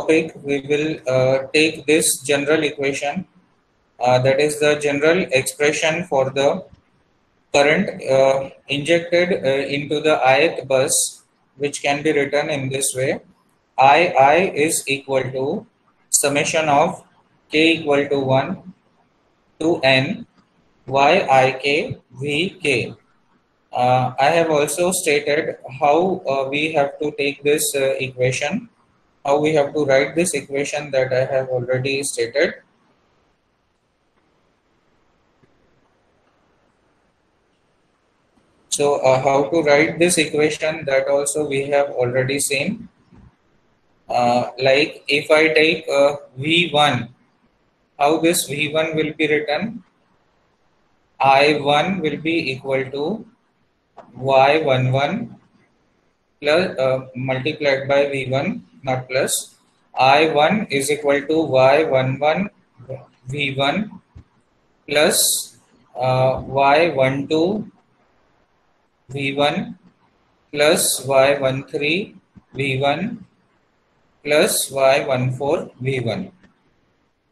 topic we will take this general equation, that is the general expression for the current injected into the ith bus, which can be written in this way: I is equal to summation of k equal to 1 to n yik vk. I have also stated how we have to take this equation, how we have to write this equation, that I have already stated. So how to write this equation, that also we have already seen. Like if I take V1, how this V1 will be written? I1 will be equal to Y11 plus multiplied by V1, not plus. I1 is equal to Y11 V1 plus Y12 V1 plus Y13 V1 plus Y14 V1.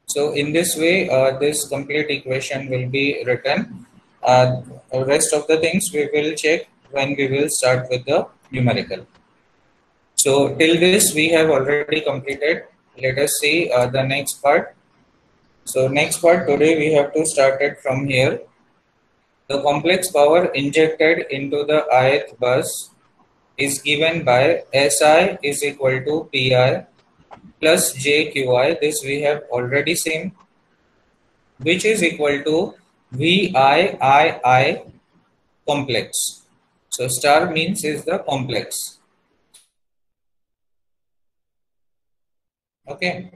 So in this way, this complete equation will be written. The rest of the things we will check when we will start with the numerical. So till this we have already completed. Let us see the next part. So next part today we have to start it from here. The complex power injected into the ith bus is given by SI is equal to PI plus JQI. This we have already seen, which is equal to VIII complex. So star means is the complex. Okay.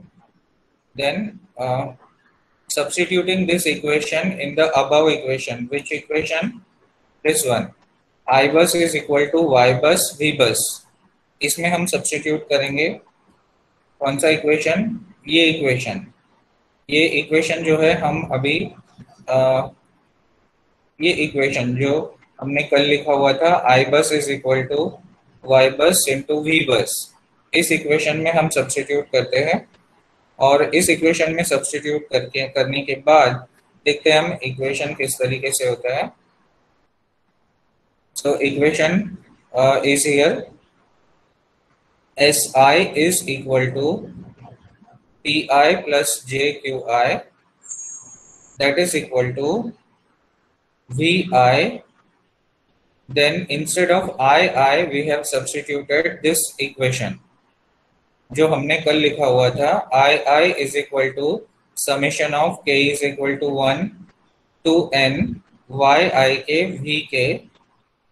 Then substituting this equation in the above equation. Which equation? This one. I bus is equal to Y bus V bus. इसमें हम substitute करेंगे कौन सा equation? ये equation जो है हम अभी ये इक्वेशन जो हमने कल लिखा हुआ था, I बस इज इक्वल टू Y बस इंटू V बस, इस इक्वेशन में हम सब्स्टिट्यूट करते हैं। और इस इक्वेशन में सब्स्टिट्यूट करने के बाद देखते हैं हम इक्वेशन किस तरीके से होता है। So equation is here, SI is equal to PI plus JQI, that is equal to VI. Then instead of II we have substituted this equation जो हमने कल लिखा हुआ था, II is equal to summation of k is equal to 1 to n yik vk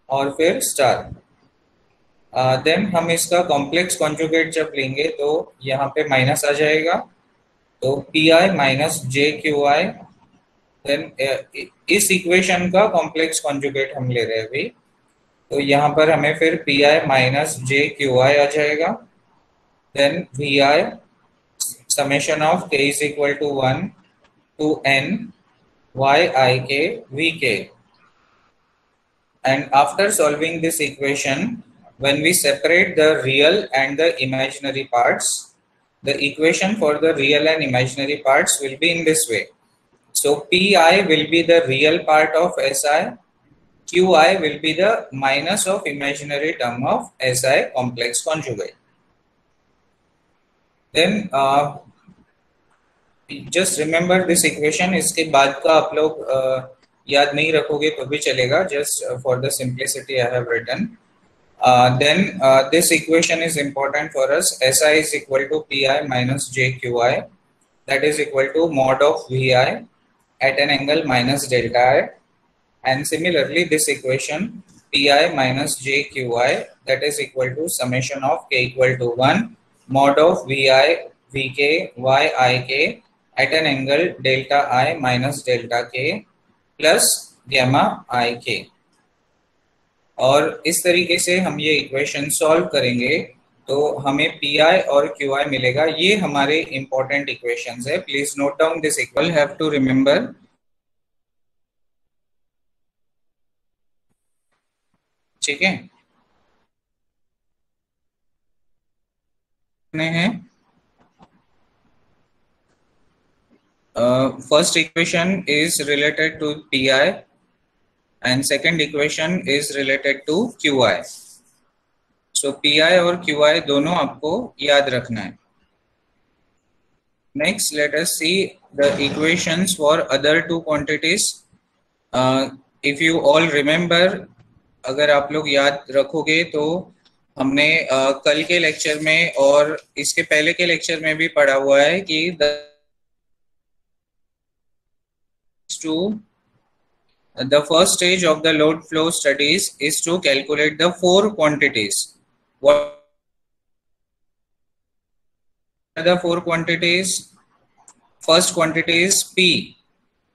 और फिर star. Then हम इसका कॉम्प्लेक्स कॉन्जुगेट जब लेंगे तो यहाँ पे माइनस आ जाएगा, तो PI माइनस JQI। देन इस इक्वेशन का कॉम्प्लेक्स कॉन्जुगेट हम ले रहे हैं अभी, तो यहाँ पर हमें फिर PI माइनस JQI आ जाएगा। Then VI summation of k is equal to 1 to n yik vk. And after solving this equation, when we separate the real and the imaginary parts, the equation for the real and imaginary parts will be in this way. So PI will be the real part of SI, QI will be the minus of imaginary term of SI complex conjugate. Then just remember this equation. इसके बाद का आप लोग याद नहीं रखोगे तो भी चलेगा, just for the simplicity I have written. Then this equation is important for us. SI is equal to PI minus JQI, that is equal to mod of VI at an angle minus delta I. And similarly this equation PI minus JQI, that is equal to summation of k equal to 1 mod of VI VK YIK at an angle delta I minus delta K plus gamma IK. और इस तरीके से हम ये equation solve करेंगे तो हमें PI और QI मिलेगा। ये हमारे इंपॉर्टेंट इक्वेशंस है, please note down this equal, have to remember. ठीक है, हैं First equation is related to Pi and second equation is related to Qi. So Pi और Qi दोनों आपको याद रखना है. Next, let us see the equations for other two quantities. If you all remember, अगर आप लोग याद रखोगे तो हमने कल के लेक्चर में और इसके पहले के लेक्चर में भी पढ़ा हुआ है कि the first stage of the load flow studies is to calculate the four quantities. What are the four quantities? First quantity is P,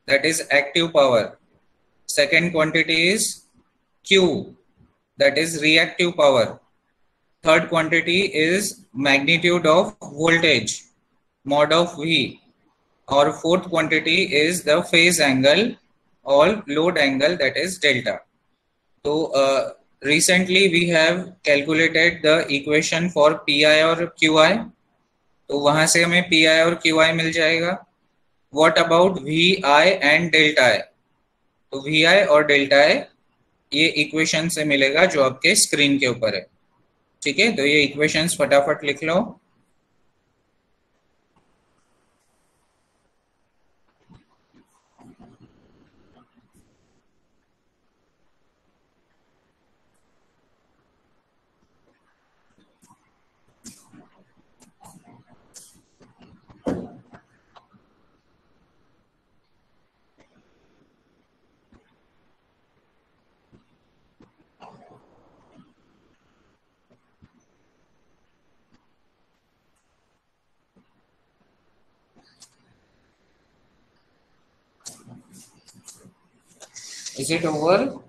that is active power. Second quantity is Q, that is reactive power. Third quantity is magnitude of voltage, mod of V. Or fourth quantity is the phase angle or load angle, that is delta. So recently we have calculated the equation for Pi or Qi. तो वहां से हमें Pi और Qi मिल जाएगा. What about Vi and delta I? तो Vi और delta I ये equation से मिलेगा जो आपके स्क्रीन के ऊपर है. ठीक है, तो ये इक्वेशंस फटाफट लिख लो. Is it over?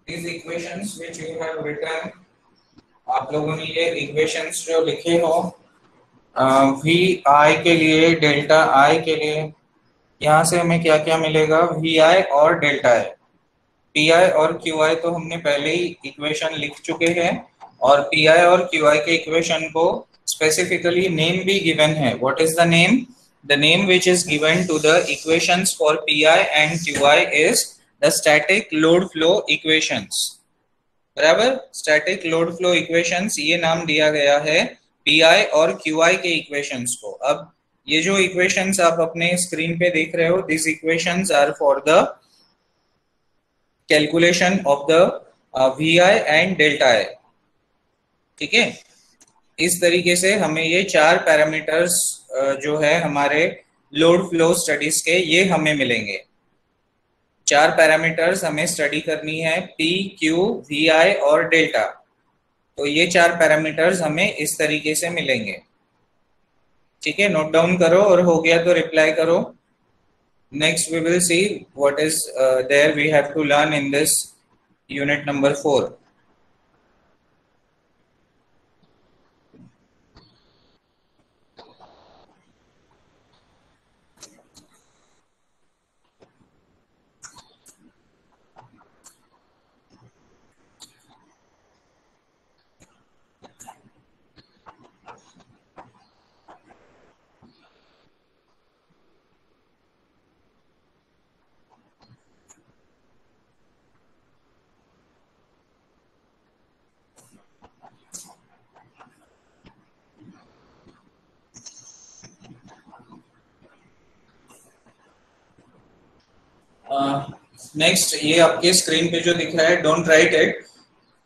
These equations which you have written, आप लोगों ने ये इक्वेशंस जो लिखे हो वी आई के लिए, डेल्टा आई के लिए, यहाँ से हमें क्या क्या मिलेगा? वी आई और डेल्टा आई. पी आई और क्यू आई तो हमने पहले ही इक्वेशन लिख चुके हैं और पी आई और क्यू आई के इक्वेशन को स्पेसिफिकली नेम भी गिवन है. What is the name? The name which is given to the equations for P I and Q I is the static load flow equations. बराबर, static load flow equations ये नाम दिया गया है P I और Q I के equations को. अब ये जो इक्वेशंस आप अपने स्क्रीन पे देख रहे हो, this equations are for the calculation of the V I and delta I. ठीक है, इस तरीके से हमें ये चार पैरामीटर्स जो है हमारे लोड फ्लो स्टडीज के, ये हमें मिलेंगे. चार पैरामीटर्स हमें स्टडी करनी है, पी, क्यू, वी आई और डेल्टा. तो ये चार पैरामीटर्स हमें इस तरीके से मिलेंगे. ठीक है, नोट डाउन करो और हो गया तो रिप्लाई करो. Next we will see what is there we have to learn in this unit number 4. Next ये आपके स्क्रीन पे जो दिख रहा है, don't write it,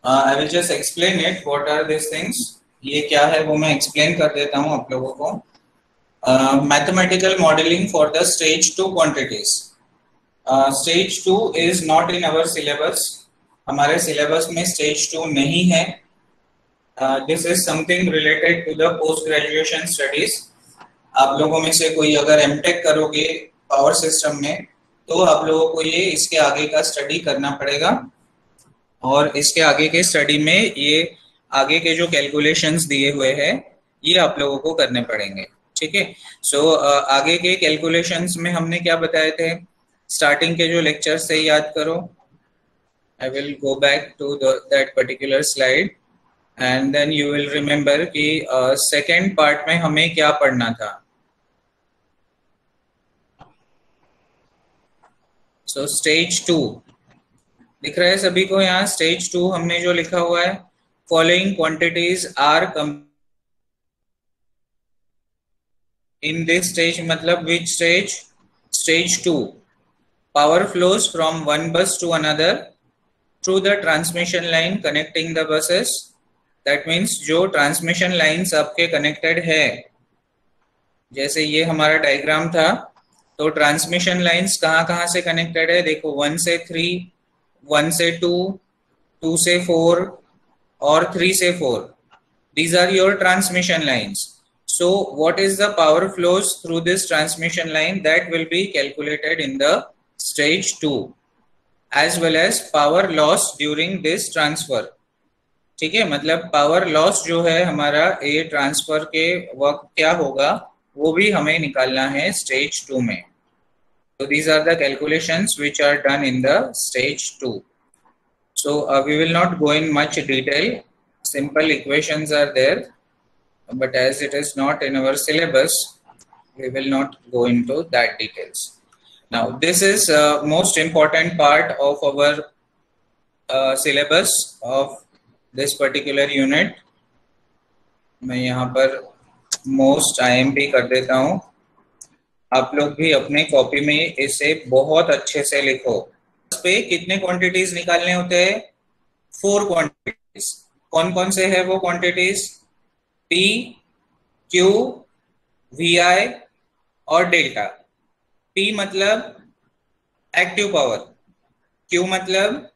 I will just explain it. What are this things? ये क्या है वो मैं एक्सप्लेन कर देता हूँ आप लोगों को. Mathematical modelling for the stage 2 quantities. Stage 2 is not in our syllabus. हमारे सिलेबस में स्टेज 2 नहीं है. This is something related to the post graduation studies. आप लोगों में से कोई अगर एमटेक करोगे पावर सिस्टम में तो आप लोगों को ये इसके आगे का स्टडी करना पड़ेगा और इसके आगे के स्टडी में ये आगे के जो कैलकुलेशंस दिए हुए हैं ये आप लोगों को करने पड़ेंगे. ठीक है, सो आगे के कैलकुलेशंस में हमने क्या बताए थे? स्टार्टिंग के जो लेक्चर से याद करो. I will go back to that particular slide and then you will remember कि second part में हमें क्या पढ़ना था. So stage 2 दिख रहा है सभी को यहाँ. stage 2 हमने जो लिखा हुआ है, following quantities are in this stage, मतलब which stage? Stage 2. Power flows from one bus to another through the transmission line connecting the buses. That means जो transmission lines आपके connected है, जैसे ये हमारा डायग्राम था, तो ट्रांसमिशन लाइंस कहाँ कहाँ से कनेक्टेड है देखो. 1 से 3, 1 से 2, 2 से 4 और 3 से 4. These are your transmission lines. So what is the power flows through this transmission line? That will be calculated in the stage 2, as well as power loss during this transfer. ठीक है, मतलब पावर लॉस जो है हमारा ये transfer के वक्त क्या होगा वो भी हमें निकालना है स्टेज 2 में. So these are the calculations which are done in the stage 2. So we will not go in much detail. Simple equations are there, but as it is not in our syllabus, we will not go into that details. Now this is most important part of our syllabus of this particular unit. मैं यहाँ पर most IMP कर देता हूँ. आप लोग भी अपने कॉपी में इसे बहुत अच्छे से लिखो. इस पे कितने क्वांटिटीज निकालने होते हैं? 4 क्वांटिटीज. कौन कौन से है वो क्वांटिटीज? P, Q, VI और डेल्टा. P मतलब एक्टिव पावर, Q मतलब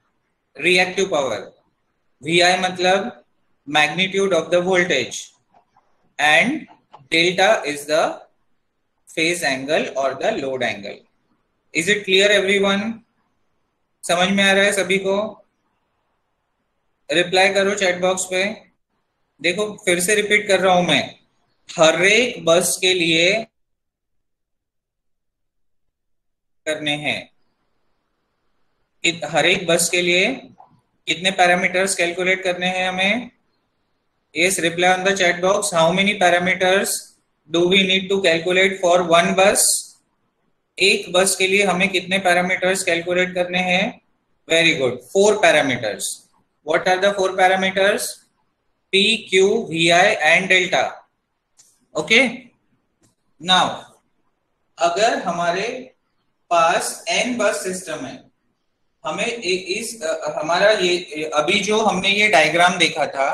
रिएक्टिव पावर, VI मतलब magnitude of the voltage and delta is the phase angle और the load angle. Is it clear everyone? समझ में आ रहा है सभी को? रिप्लाई करो चैट बॉक्स पे. देखो फिर से रिपीट कर रहा हूं मैं, हर एक बस के लिए करने हैं. हर एक बस के लिए कितने पैरामीटर्स कैलकुलेट करने हैं हमें? Yes, reply on the chat box. How many parameters do we need to calculate for one bus? एक बस के लिए हमें कितने पैरामीटर्स कैलकुलेट करने हैं? Very good, 4 parameters. What are the 4 parameters? P, Q, VI and delta. Okay. Now, अगर हमारे पास n बस सिस्टम है, हमें इस हमारा ये अभी जो हमने ये डायग्राम देखा था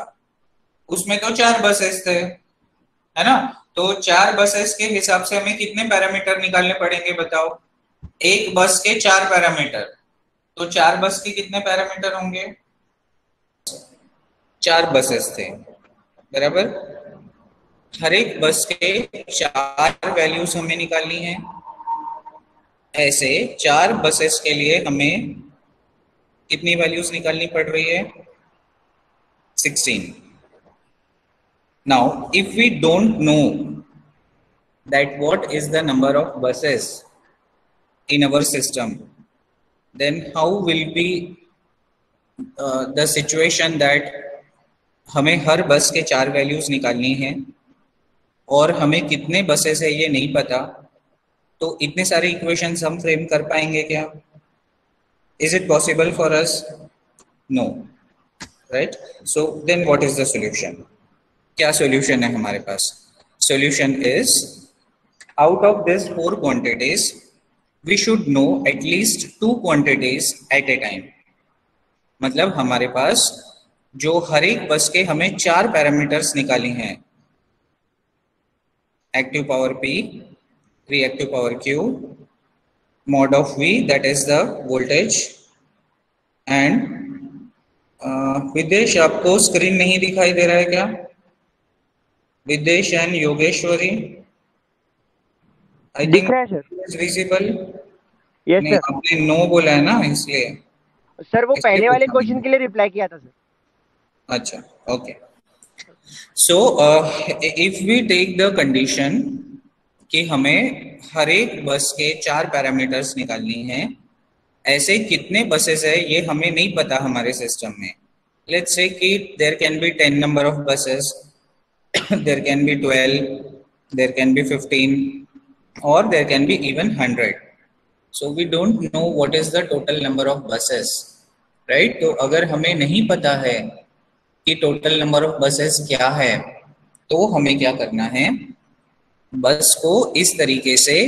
उसमें तो 4 बसेस थे, है ना? तो 4 बसेस के हिसाब से हमें कितने पैरामीटर निकालने पड़ेंगे बताओ? एक बस के 4 पैरामीटर, तो 4 बस के कितने पैरामीटर होंगे? 4 बसेस थे, बराबर. हर एक बस के 4 वैल्यूज हमें निकालनी है. ऐसे 4 बसेस के लिए हमें कितनी वैल्यूज निकालनी पड़ रही है? 16. Now, if we don't know that what is the number of buses in our system, then how will be the situation that हमें हर बस के 4 वैल्यूज निकालनी है और हमें कितने बसेस है ये नहीं पता, तो इतने सारे इक्वेशंस हम फ्रेम कर पाएंगे क्या? Is it possible for us? No, right? So then what is the solution? क्या solution है हमारे पास? Solution is, out of these 4 quantities, we should know at least 2 quantities at a time. मतलब हमारे पास जो हर एक बस के हमें 4 पैरामीटर्स निकाली हैं, active power P, reactive power Q, mod of V, that is the voltage, and विदेश आपको स्क्रीन नहीं दिखाई दे रहा है क्या? विदेश and Yogeshwari, I think visible. Yes sir. आपने नो बोला है ना, इसलिए. सर वो पहले वाले क्वेश्चन के लिए रिप्लाई किया था सर. अच्छा, okay. So if we take the condition कि हमें हर एक बस के 4 पैरामीटर्स निकालनी है, ऐसे कितने बसेस है ये हमें नहीं पता हमारे सिस्टम में. लेट्स से कि there can be 10 number of buses, there can be 12, there can be 15, or there can be even 100. So we don't know what is the total number of buses, right? तो अगर हमें नहीं पता है कि total number of buses क्या है, तो हमें क्या करना है, बस को इस तरीके से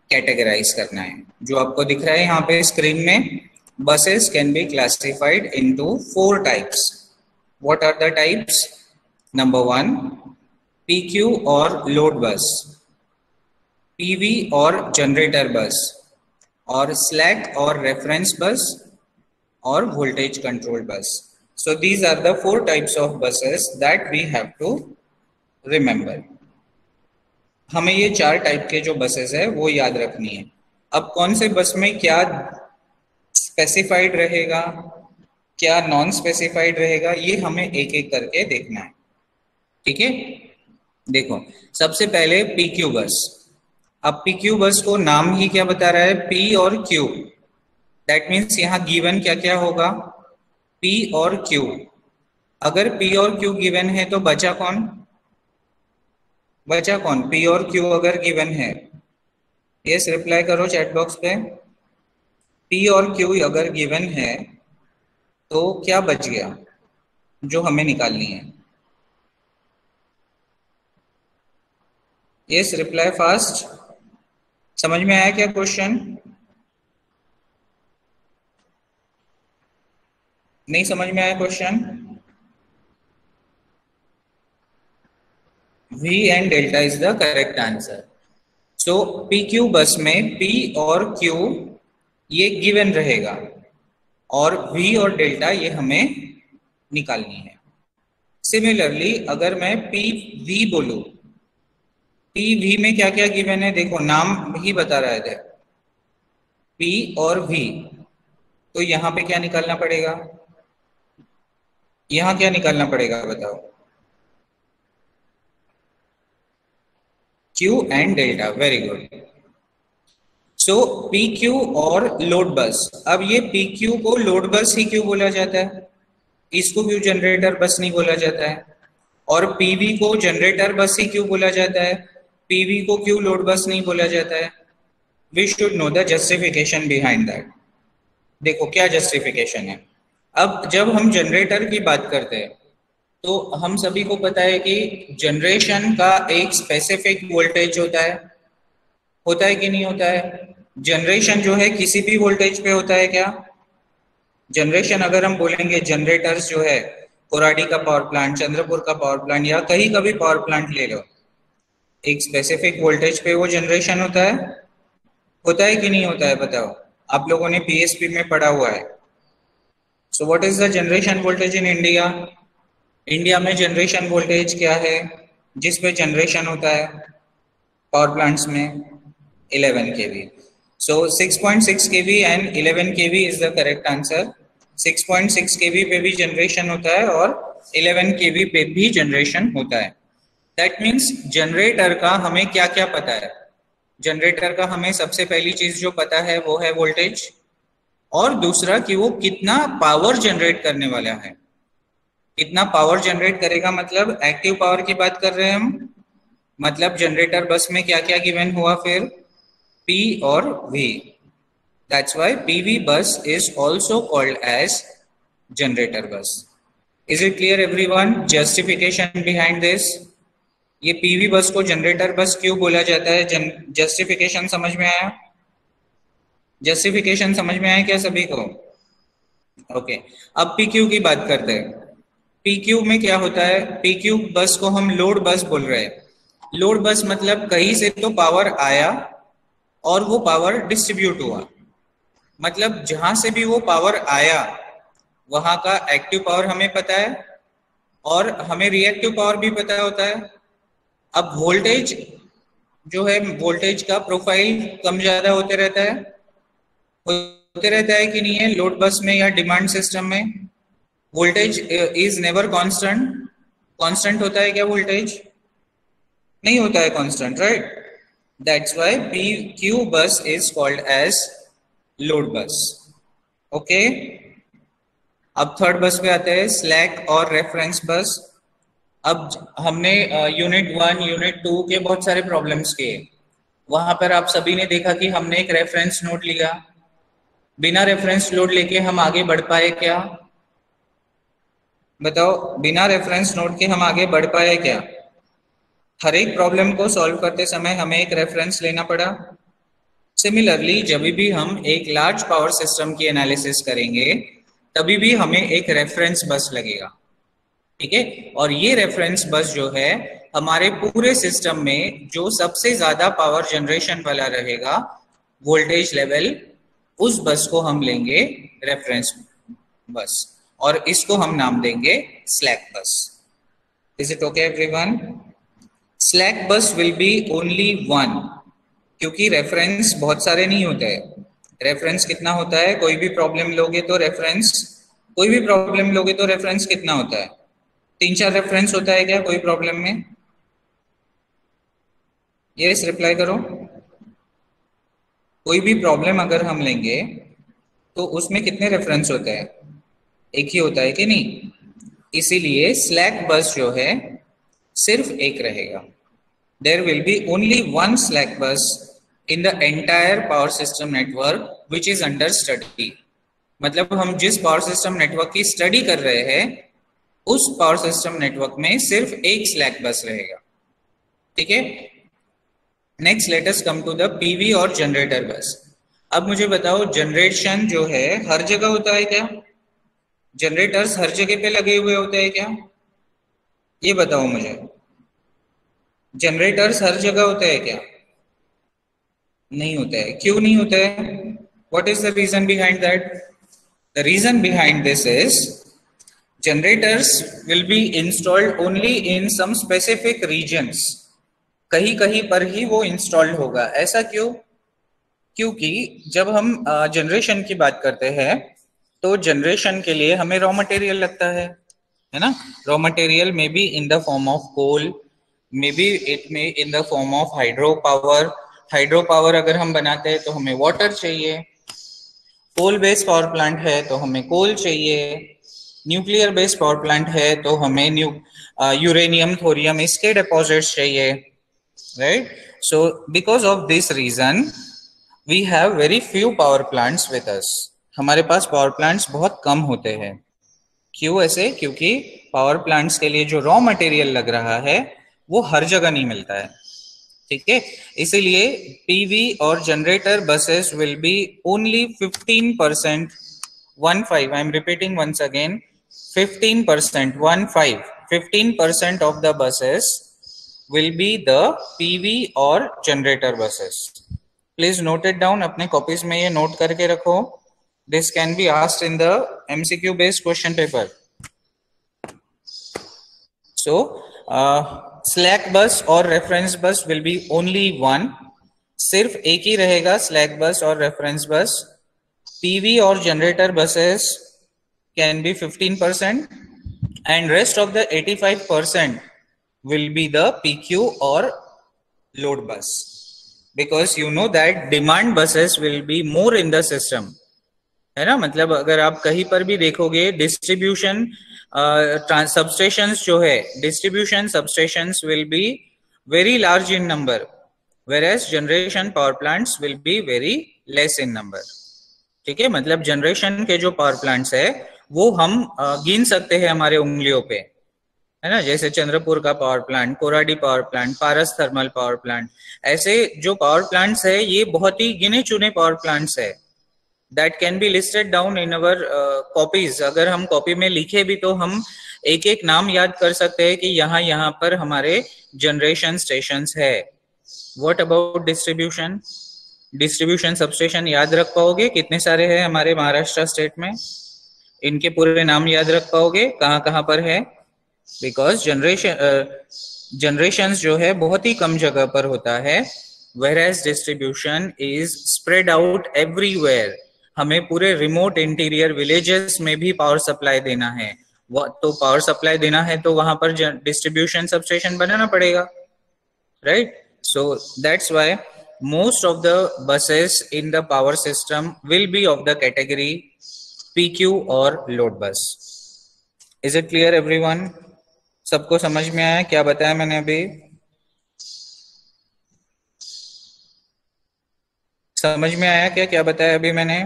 कैटेगराइज करना है. जो आपको दिख रहा है यहाँ पे स्क्रीन में, buses can be classified into 4 types. What are the types? Number 1, PQ or load bus, PV or generator bus, or slack or reference bus, or voltage controlled bus. So these are the 4 types of buses that we have to remember. हमें ये 4 type के जो buses है वो याद रखनी है. अब कौन से बस में क्या स्पेसिफाइड रहेगा, क्या नॉन स्पेसिफाइड रहेगा, ये हमें एक एक करके देखना है. ठीक है, देखो सबसे पहले PQ बस. अब PQ बस को नाम ही क्या बता रहा है, P और Q. दैट मीन्स यहाँ गिवन क्या क्या होगा, P और Q. अगर P और Q गिवन है तो बचा कौन, P और Q अगर गिवन है. यस, रिप्लाई करो चैट बॉक्स पे. P और Q अगर गिवन है तो क्या बच गया जो हमें निकालनी है. Yes, reply fast. समझ में आया क्या क्वेश्चन? नहीं समझ में आया question? V and delta is the correct answer. So PQ बस में P और Q ये गिवन रहेगा और V और डेल्टा ये हमें निकालनी है. सिमिलरली अगर मैं PV बोलूं, PV में क्या क्या गिवन है, देखो नाम ही बता रहा है P और V. तो यहाँ पे क्या निकालना पड़ेगा, यहाँ क्या निकालना पड़ेगा बताओ, Q and delta. Very good. So PQ और लोड बस. अब ये PQ को लोड बस ही क्यों बोला जाता है, इसको क्यों जनरेटर बस नहीं बोला जाता है, और PV को जनरेटर बस ही क्यों बोला जाता है, PV को क्यों लोड बस नहीं बोला जाता है? We should know the justification behind that. देखो क्या जस्टिफिकेशन है. अब जब हम जनरेटर की बात करते हैं तो हम सभी को पता है कि जनरेशन का एक स्पेसिफिक वोल्टेज होता है कि नहीं होता है. जनरेशन जो है किसी भी वोल्टेज पे होता है क्या? जनरेशन अगर हम बोलेंगे, जनरेटर्स जो है कोराडी का पावर प्लांट, चंद्रपुर का पावर प्लांट या कहीं का भी पावर प्लांट ले लो, एक स्पेसिफिक वोल्टेज पे वो जनरेशन होता है कि नहीं होता है? बताओ, आप लोगों ने PSP में पढ़ा हुआ है. So what is the generation voltage in India? India में जनरेशन वोल्टेज क्या है जिस पे जनरेशन होता है पावर प्लांट्स में? 11 kV. So 6.6 kV and 11 kV is the correct answer. 6.6 kV पे भी जनरेशन होता है और 11 kV पे भी जनरेशन होता है. That means जनरेटर का हमें क्या क्या पता है? जनरेटर का हमें सबसे पहली चीज जो पता है वो है वोल्टेज, और दूसरा कि वो कितना पावर जनरेट करने वाला है. कितना पावर जनरेट करेगा मतलब एक्टिव पावर की बात कर रहे हैं हम. मतलब जनरेटर बस में क्या क्या गिवन हुआ फिर, P और V. That's why PV bus is also called as generator bus. Is it clear everyone? Justification behind this. ये PV बस को जनरेटर बस क्यों बोला जाता है? जस्टिफिकेशन समझ में आया? जस्टिफिकेशन समझ में आया क्या सभी को? ओके. अब PQ की बात करते हैं. PQ में क्या होता है? PQ बस को हम लोड बस बोल रहे हैं. लोड बस मतलब कहीं से तो पावर आया और वो पावर डिस्ट्रीब्यूट हुआ. मतलब जहां से भी वो पावर आया वहां का एक्टिव पावर हमें पता है और हमें रिएक्टिव पावर भी पता होता है. अब वोल्टेज जो है, वोल्टेज का प्रोफाइल कम ज्यादा होते रहता है कि नहीं है लोड बस में या डिमांड सिस्टम में? Voltage is never constant. Constant होता है क्या वोल्टेज? नहीं होता है constant, right? That's why PQ bus is called as load bus. Okay, अब थर्ड बस पे आते हैं, स्लैक और रेफरेंस बस। अब हमने यूनिट 1 यूनिट 2 के बहुत सारे प्रॉब्लम्स किए, वहां पर आप सभी ने देखा कि हमने एक रेफरेंस नोड लिया, बिना रेफरेंस नोड लेके हम आगे बढ़ पाए क्या? बताओ, बिना रेफरेंस नोड के हम आगे बढ़ पाए क्या? हर एक प्रॉब्लम को सॉल्व करते समय हमें एक रेफरेंस लेना पड़ा। सिमिलरली जब भी हम एक लार्ज पावर सिस्टम की एनालिसिस करेंगे तभी भी हमें एक रेफरेंस बस लगेगा, ठीक है। और ये रेफरेंस बस जो है हमारे पूरे सिस्टम में जो सबसे ज्यादा पावर जनरेशन वाला रहेगा वोल्टेज लेवल, उस बस को हम लेंगे रेफरेंस बस, और इसको हम नाम देंगे स्लैक बस। Is it okay everyone? Slack बस विल बी ओनली वन, क्योंकि रेफरेंस बहुत सारे नहीं होते हैं। रेफरेंस कितना होता है? कोई भी प्रॉब्लम लोगे तो रेफरेंस, कोई भी प्रॉब्लम लोगे तो रेफरेंस कितना होता है? 3-4 रेफरेंस होता है क्या कोई प्रॉब्लम में? यस, रिप्लाई करो। कोई भी प्रॉब्लम अगर हम लेंगे तो उसमें कितने रेफरेंस होते हैं? एक ही होता है कि नहीं? इसीलिए स्लैक बस जो है सिर्फ एक रहेगा। There will be only one slack bus in the entire power system network which is under study। मतलब हम जिस पावर सिस्टम नेटवर्क की स्टडी कर रहे हैं उस पावर सिस्टम नेटवर्क में सिर्फ एक स्लैक बस रहेगा, ठीक है। Next let us come to the PV और जनरेटर बस। अब मुझे बताओ, जनरेशन जो है हर जगह होता है क्या? जनरेटर्स हर जगह पे लगे हुए होते हैं क्या? ये बताओ मुझे, जनरेटर्स हर जगह होते हैं क्या? नहीं होता है। क्यों नहीं होता है? What is the reason behind that? The reason behind this is generators will be installed only in some specific regions। कहीं कहीं पर ही वो इंस्टॉल्ड होगा। ऐसा क्यों? क्योंकि जब हम जनरेशन की बात करते हैं तो जनरेशन के लिए हमें रॉ मटेरियल लगता है ना। Raw material may be in the form of coal, may be it may in the form of hydro power. Hydro power अगर हम बनाते हैं तो हमें वाटर चाहिए, कोल बेस्ड पावर प्लांट है तो हमें कोल चाहिए, न्यूक्लियर बेस्ड पावर प्लांट है तो हमें यूरेनियम, थोरियम, इसके डिपॉजिट्स चाहिए, right. So because of this reason we have very few power plants with us. हमारे पास पावर प्लांट्स बहुत कम होते हैं। क्यों ऐसे? क्योंकि पावर प्लांट्स के लिए जो रॉ मटेरियल लग रहा है वो हर जगह नहीं मिलता है, ठीक है। इसीलिए पीवी और generator buses will be only 15%, 15, I am repeating once again, 15%, 15% of the buses will be the PV और generator buses। Please note it down, अपने copies में ये note करके रखो। This can be asked in the MCQ based question paper। So slack bus और reference bus will be only one। सिर्फ एक ही रहेगा slack bus और reference bus। PV और generator buses can be 15% and rest of the 85% will be the PQ or load bus, because you know that demand buses will be more in the system, है ना। मतलब अगर आप कहीं पर भी देखोगे डिस्ट्रीब्यूशन सबस्टेशंस जो है, distribution substations will be very large in number, whereas generation power plants will be very less in number, ठीक है। मतलब जनरेशन के जो पावर प्लांट्स है वो हम गिन सकते हैं हमारे उंगलियों पे, है ना। जैसे चंद्रपुर का power plant, Koradi power plant, Paras thermal power plant, ऐसे जो पावर प्लांट्स है ये बहुत ही गिने चुने पावर प्लांट्स है। That can be listed down in our copies. अगर हम कॉपी में लिखे भी तो हम एक एक नाम याद कर सकते हैं कि यहाँ पर हमारे जनरेशन स्टेशंस है। What about distribution? Distribution substation याद रख पाओगे? कितने सारे हैं हमारे महाराष्ट्र स्टेट में? इनके पूरे नाम याद रख पाओगे कहाँ कहाँ पर है? बिकॉज जनरेशन जो है बहुत ही कम जगह पर होता है, whereas distribution is spread out everywhere. हमें पूरे रिमोट इंटीरियर विलेजेस में भी पावर सप्लाई देना है, तो पावर सप्लाई देना है तो वहां पर डिस्ट्रीब्यूशन सबस्टेशन बनाना पड़ेगा, right. So that's why most of the buses in the power system will be of the category PQ और load bus. Is it clear everyone? सबको समझ में आया क्या बताया मैंने अभी? समझ में आया क्या क्या बताया अभी मैंने?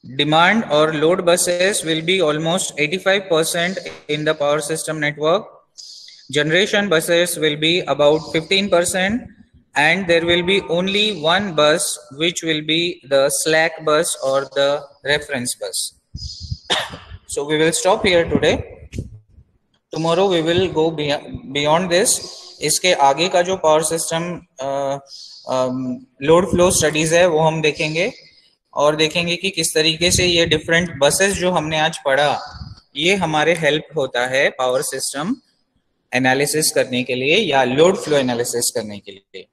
Demand or load buses will be almost 85% in the power system network. Generation buses will be about 15%, and there will be only one bus which will be the slack bus or the reference bus. So we will stop here today. Tomorrow we will go beyond this. इसके आगे का जो power system load flow studies है वो हम देखेंगे, और देखेंगे कि किस तरीके से ये डिफरेंट बसेस जो हमने आज पढ़ा ये हमारे हेल्प होता है पावर सिस्टम एनालिसिस करने के लिए या लोड फ्लो एनालिसिस करने के लिए।